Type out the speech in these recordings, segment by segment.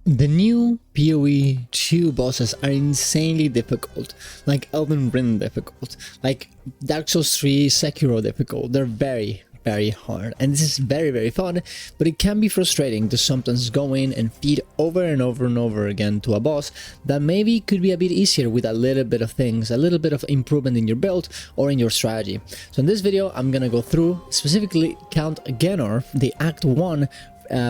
The new PoE 2 bosses are insanely difficult, like Elden Ring difficult, like Dark Souls 3 Sekiro difficult. They're very hard, and this is very fun, but it can be frustrating to sometimes go in and feed over and over again to a boss that maybe could be a bit easier with a little bit of things, a little bit of improvement in your build or in your strategy. So in this video I'm gonna go through specifically Count Geonor, the Act 1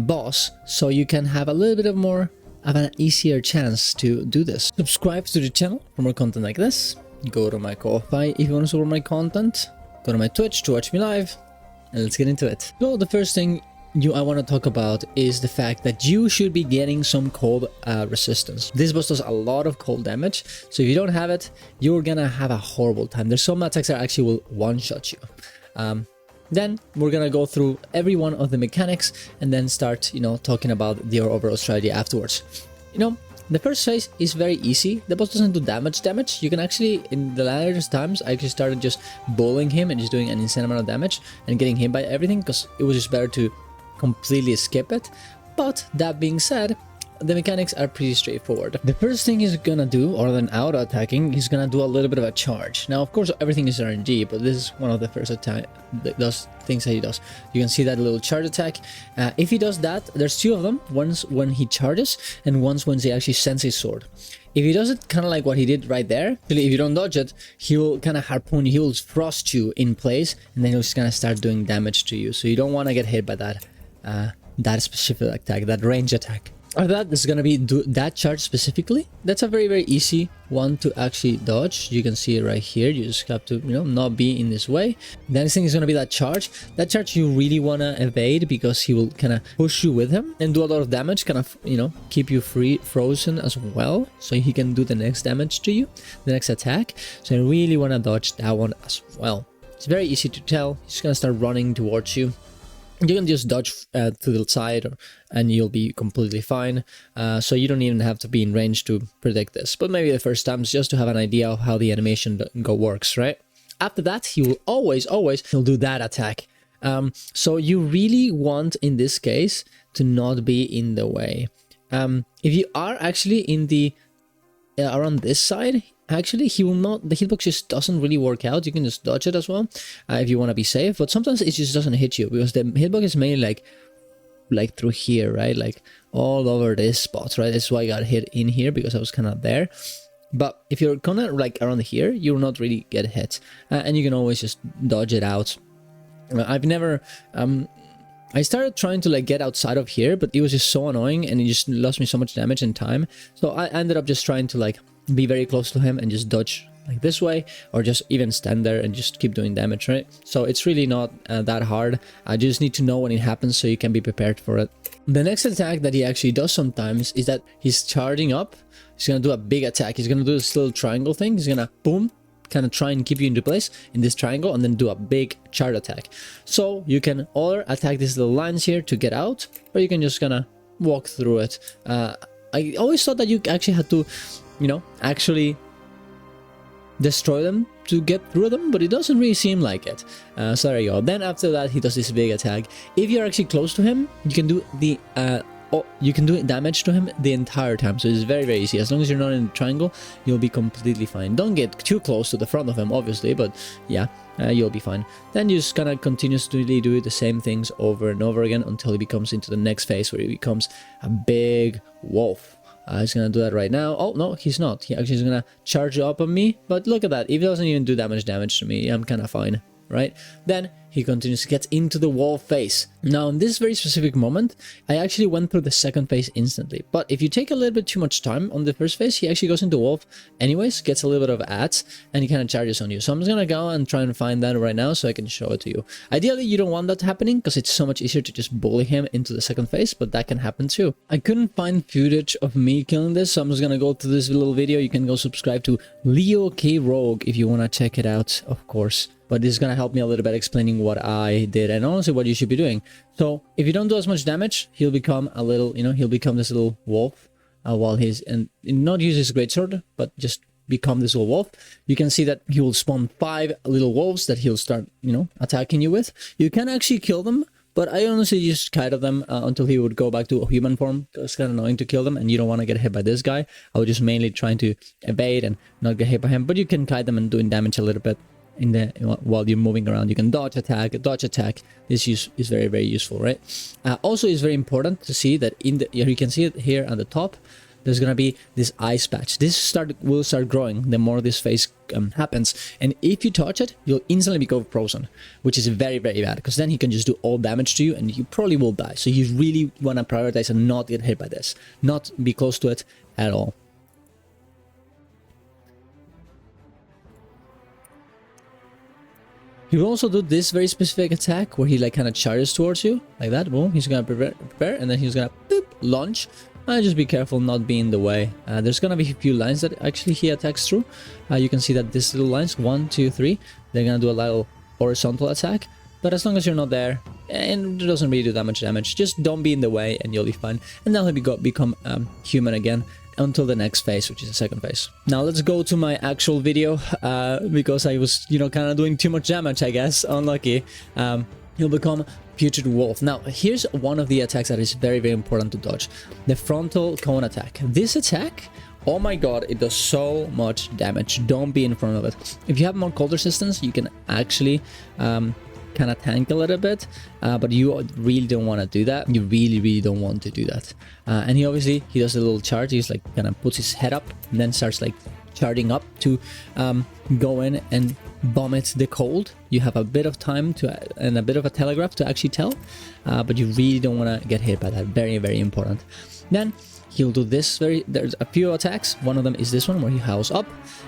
boss, so you can have a little bit of more of an easier chance to do this. Subscribe to the channel for more content like this. Go to my Ko-Fi if you want to support my content. Go to my Twitch to watch me live, and let's get into it. So the first thing I want to talk about is the fact that you should be getting some cold resistance. This boss does a lot of cold damage, so if you don't have it, you're gonna have a horrible time. There's some attacks that actually will one-shot you. Then we're gonna go through every one of the mechanics and then start, talking about your overall strategy afterwards. The first phase is very easy. The boss doesn't do damage. You can actually, in the latter times, I actually started just bullying him and just doing an insane amount of damage and getting hit by everything because it was just better to completely skip it. But that being said, the mechanics are pretty straightforward. The first thing he's gonna do, other than auto attacking, he's gonna do a little bit of a charge. Now, of course, everything is RNG, but this is one of the first things that he does. You can see that little charge attack. If he does that, there's two of them. Once when he charges, and once when he actually sends his sword. If he does it kind of like what he did right there, if you don't dodge it, he'll kind of harpoon you, he'll frost you in place, and then he'll just gonna start doing damage to you. So you don't want to get hit by that specific attack, that range attack. After that, this is gonna be that charge specifically. That's a very easy one to actually dodge. You can see it right here. You just have to, not be in this way. The next thing is gonna be that charge. That charge you really wanna evade because he will kind of push you with him and do a lot of damage, kind of, keep you frozen as well, so he can do the next damage to you, the next attack. So you really wanna dodge that one as well. It's very easy to tell. He's gonna start running towards you. You can just dodge to the side and you'll be completely fine. So you don't even have to be in range to predict this. But maybe the first time, just to have an idea of how the animation works, right? After that, he will he'll do that attack. So you really want, in this case, to not be in the way. If you are actually in the around this side, actually he will not, the hitbox just doesn't really work out. You can just dodge it as well if you want to be safe, but sometimes it just doesn't hit you because the hitbox is mainly like through here, right? Like all over this spot, right? That's why I got hit in here, because I was kind of there. But if you're kind of like around here, you will not really get hit, and you can always just dodge it out. I've never I started trying to get outside of here, but it was just so annoying and it just lost me so much damage and time. So I ended up just trying to be very close to him and just dodge like this way, or just even stand there and just keep doing damage, right? So it's really not that hard. I just need to know when it happens so you can be prepared for it. The next attack that he actually does sometimes is that he's charging up. He's gonna do a big attack. He's gonna do this little triangle thing. He's gonna boom, kind of try and keep you into place in this triangle and then do a big charge attack. So you can either attack these little lines here to get out, or you can just kind of walk through it. I always thought that you actually had to, actually destroy them to get through them, but it doesn't really seem like it. So there you go. Then after that, he does this big attack. If you're actually close to him, you can do damage to him the entire time. So it's very easy. As long as you're not in the triangle, you'll be completely fine. Don't get too close to the front of him, obviously, but yeah, you'll be fine. Then you just kind of continuously do the same things over and over again until he becomes into the next phase where he becomes a big wolf. He's gonna do that right now. Oh no, he's not. He actually is gonna charge up on me, but look at that. If he doesn't even do damage to me, I'm kind of fine, right? Then he continues to get into the wall phase. Now, in this very specific moment, I actually went through the second phase instantly. But if you take a little bit too much time on the first phase, he actually goes into wolf anyways, gets a little bit of ads, and he kind of charges on you. So I'm just gonna go and try and find that right now so I can show it to you. Ideally, you don't want that happening because it's so much easier to just bully him into the second phase, but that can happen too. I couldn't find footage of me killing this, so I'm just gonna go to this little video. You can go subscribe to Leo K Rogue if you want to check it out, of course. But this is going to help me a little bit explaining what I did and honestly what you should be doing. So if you don't do as much damage, he'll become a little, he'll become this little wolf while he's, and not use his greatsword, but just become this little wolf. You can see that he will spawn 5 little wolves that he'll start, attacking you with. You can actually kill them But I honestly just kite of them until he would go back to human form. It's kind of annoying to kill them, and you don't want to get hit by this guy. I was just mainly trying to evade and not get hit by him. But you can kite them and doing damage a little bit in the while you're moving around. You can dodge attack. This is very, very useful, right? Also, it's very important to see that you can see it here at the top. There's gonna be this ice patch. This will start growing the more this phase happens, and if you touch it, you'll instantly become frozen, which is very, very bad, because then he can just do all damage to you and you probably will die. So you really want to prioritize and not get hit by this, not be close to it at all. He will also do this very specific attack where he like kind of charges towards you like that. Boom, he's gonna prepare, and then he's gonna boop, launch. Just be careful not be in the way. There's gonna be a few lines that actually he attacks through. You can see that these little lines, 1, 2, 3, they're gonna do a little horizontal attack. But as long as you're not there, and it doesn't really do that much damage, just don't be in the way and you'll be fine. And then he'll become human again until the next phase, which is the second phase. Now let's go to my actual video, because I was, kind of doing too much damage, I guess. Unlucky. He'll become Putrid Wolf. Now, here's one of the attacks that is very, very important to dodge. The frontal cone attack. This attack, oh my god, it does so much damage. Don't be in front of it. If you have more cold resistance, you can actually kind of tank a little bit, but you really don't want to do that. You really, really don't want to do that. And he does a little charge. He's like kind of puts his head up and then starts like charging up to go in and vomit the cold. You have a bit of time and a bit of a telegraph to actually tell, but you really don't want to get hit by that. Very, very important. Then he'll do this there's a few attacks. One of them is this one where he howls up,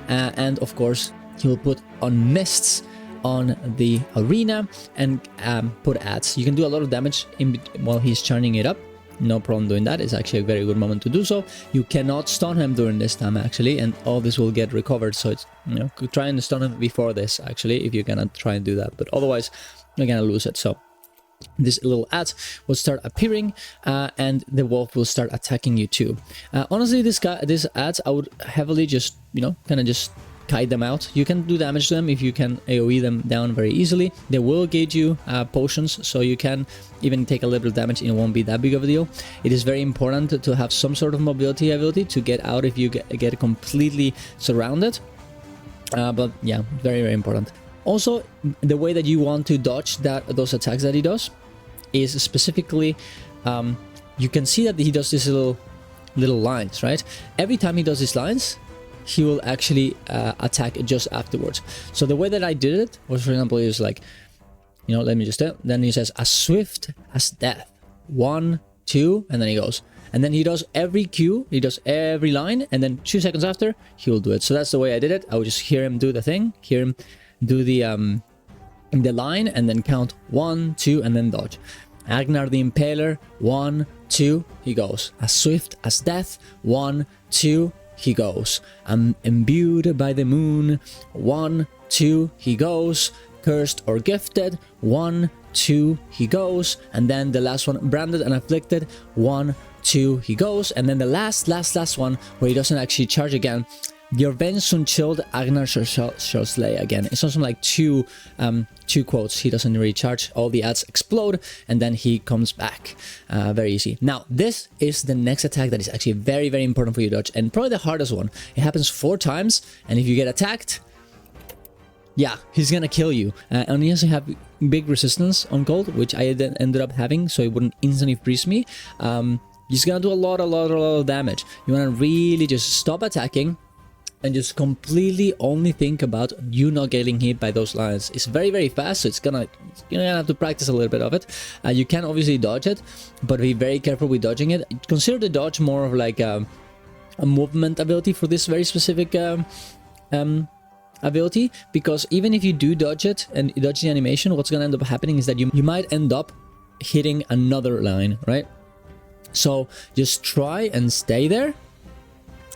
and of course he'll put on mists on the arena and put ads. You can do a lot of damage while he's churning it up. No problem doing that. It's actually a very good moment to do so. You cannot stun him during this time actually, and all this will get recovered. So it's, try and stun him before this actually, if you're gonna try and do that, but otherwise you're gonna lose it. So these little ads will start appearing, and the wolf will start attacking you too. Honestly, these ads I would heavily just kind of just kite them out. You can do damage to them if you can AoE them down very easily. They will gauge you potions, so you can even take a little bit of damage and it won't be that big of a deal. It is very important to have some sort of mobility ability to get out if you get completely surrounded. But yeah, very, very important. Also, the way that you want to dodge those attacks that he does is specifically, you can see that he does these little lines, right? Every time he does these lines, he will actually attack just afterwards. So the way that I did it was, for example, is like, let me just tell. Then he says, as swift as death. 1, 2, and then he goes. And then he does every cue, he does every line, and then 2 seconds after, he will do it. So that's the way I did it. I would just hear him do the thing, hear him do the line, and then count 1, 2, and then dodge. Agnar the Impaler, 1, 2, he goes. As swift as death, 1, 2, he goes. I'm imbued by the moon, 1, 2, he goes. Cursed or gifted, 1, 2, he goes. And then the last one, branded and afflicted, 1, 2, he goes. And then the last one where he doesn't actually charge again. Your vengeance chilled, Agnar shall slay again. It's also like two quotes. He doesn't really charge. All the ads explode, and then he comes back. Very easy. Now, this is the next attack that is actually very, very important for you to dodge, and probably the hardest one. It happens 4 times, and if you get attacked, yeah, he's gonna kill you. And he has to have big resistance on cold, which I then ended up having, so it wouldn't instantly freeze me. He's gonna do a lot of damage. You wanna really just stop attacking and just completely only think about you not getting hit by those lines. It's very, very fast, so you're gonna have to practice a little bit of it. You can obviously dodge it, but be very careful with dodging it. Consider the dodge more of like a movement ability for this very specific ability, because even if you do dodge it and dodge the animation, what's gonna end up happening is that you might end up hitting another line, right? So just try and stay there,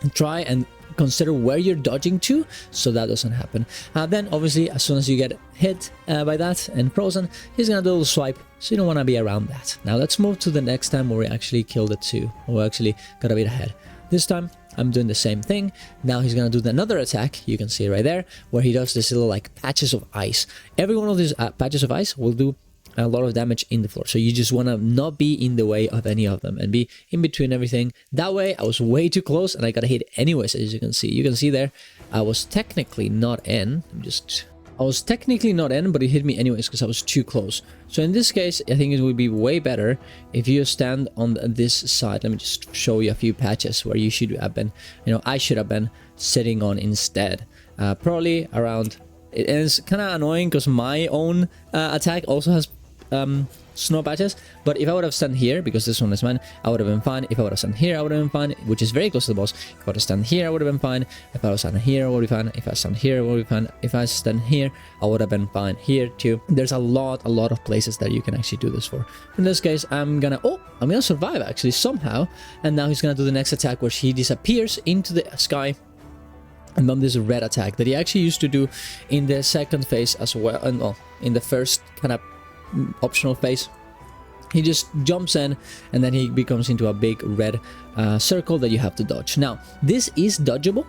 and try and consider where you're dodging to, so that doesn't happen. Then obviously as soon as you get hit by that and frozen, he's gonna do a little swipe, so you don't want to be around that. Now let's move to the next time where we actually killed it too, or we actually got a bit ahead. This time I'm doing the same thing. Now he's gonna do another attack, you can see right there, where he does this little like patches of ice. Every one of these patches of ice will do a lot of damage in the floor. So you just want to not be in the way of any of them and be in between everything. That way I was way too close and I got hit anyways, as you can see. You can see there, I was technically not in. I was technically not in, but it hit me anyways because I was too close. So in this case, I think it would be way better if you stand on this side. Let me just show you a few patches where you should have been, I should have been sitting on instead. Probably around, it is kind of annoying because my own attack also has snow patches, but if I would have stand here, because this one is mine, I would have been fine. If I would have stand here, I would have been fine, which is very close to the boss. If I would have stand here, I would have been fine. If I would have stand here, I would be fine. If I stand here, I would be fine. If I stand here, I would have been fine here too. There's a lot of places that you can actually do this for. In this case, I'm gonna survive actually somehow. And now he's gonna do the next attack where he disappears into the sky. And then there's a red attack that he actually used to do in the second phase as well, and in the first kind of optional phase. He just jumps in and then he becomes into a big red circle that you have to dodge. Now, this is dodgeable.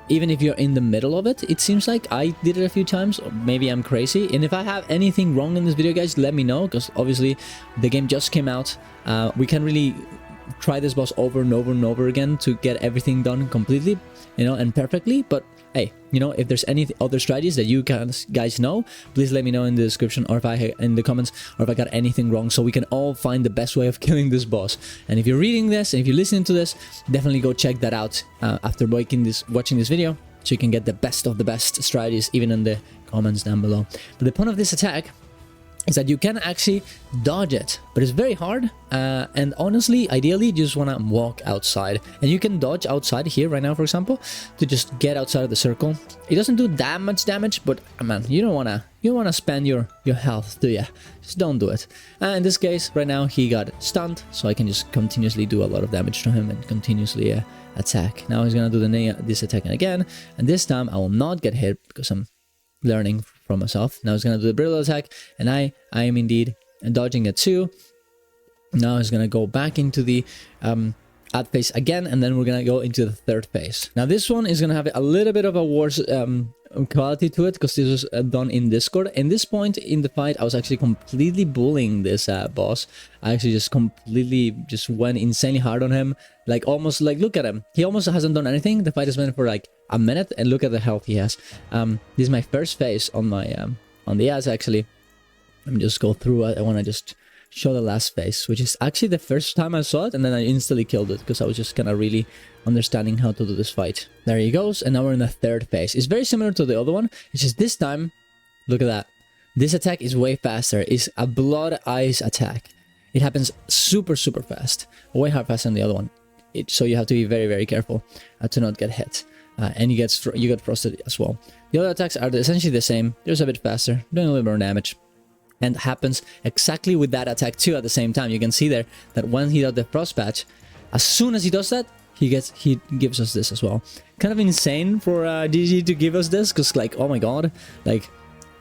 Even if you're in the middle of it, it seems like. I did it a few times, or maybe I'm crazy. And if I have anything wrong in this video, guys, let me know, because obviously the game just came out. We can really try this boss over and over and over again to get everything done completely, and perfectly. But hey, if there's any other strategies that you guys know, please let me know in the description, or in the comments, or if I got anything wrong, so we can all find the best way of killing this boss. And if you're reading this and if you're listening to this, definitely go check that out after watching this video, so you can get the best of the best strategies, even in the comments down below. But the point of this attack is that you can actually dodge it, but it's very hard, and honestly, ideally, you just want to walk outside, and you can dodge outside here right now, for example, to just get outside of the circle. It doesn't do that much damage, but man, you don't wanna spend your health, do ya? Just don't do it. In this case, right now he got stunned, so I can just continuously do a lot of damage to him and continuously attack. Now he's gonna do this attack again, and this time I will not get hit because I'm learning from myself. Now he's gonna do the brittle attack, and I am indeed dodging it too. Now he's gonna go back into the ad phase again, and then we're gonna go into the third phase. Now this one is gonna have a little bit of a worse quality to it, because this was done in Discord. In this point in the fight, I was actually completely bullying this boss. I actually just went insanely hard on him, almost look at him, he almost hasn't done anything. The fight has been for a minute, and look at the health he has. This is my first phase on my on the ads. Actually, let me just go through it. I want to just show the last phase, which is actually the first time I saw it, and then I instantly killed it because I was just kind of really understanding how to do this fight. There he goes, and now we're in the third phase. It's very similar to the other one. It's just this time, look at that. This attack is way faster. It's a blood ice attack. It happens super fast, way faster than the other one. So you have to be very careful to not get hit. And you get frosted as well. The other attacks are essentially the same, just a bit faster, doing a little more damage. And happens exactly with that attack too at the same time. You can see there that when he does the frost patch, as soon as he does that, he gives us this as well. Kind of insane for DG to give us this, because oh my god,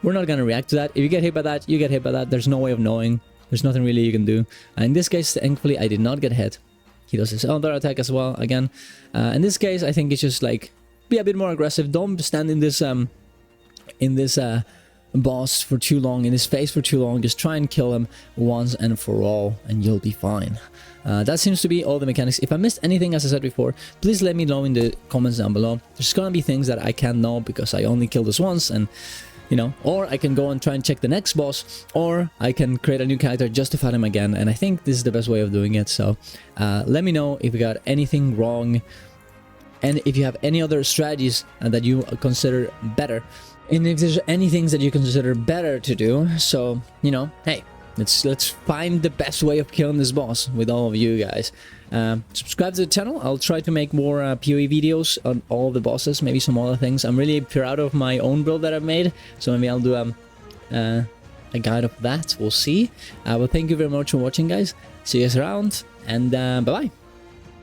we're not gonna react to that. If you get hit by that, you get hit by that. There's no way of knowing. There's nothing really you can do. In this case, thankfully, I did not get hit. He does his other attack as well again. In this case, I think it's just be a bit more aggressive. Don't stand in this boss for too long, in his face for too long. Just try and kill him once and for all, and you'll be fine. That seems to be all the mechanics. If I missed anything, as I said before, please let me know in the comments down below. There's gonna be things that I can't know because I only killed this once, and or I can go and try and check the next boss, or I can create a new character just to fight him again, and I think this is the best way of doing it. So let me know if you got anything wrong, and if you have any other strategies that you consider better, and if there's any things that you consider better to do. So hey, let's find the best way of killing this boss with all of you guys. Subscribe to the channel. I'll try to make more PoE videos on all the bosses, maybe some other things. I'm really proud of my own build that I've made, so maybe I'll do a guide of that. We'll see. Well, thank you very much for watching, guys. See you guys around, and bye bye.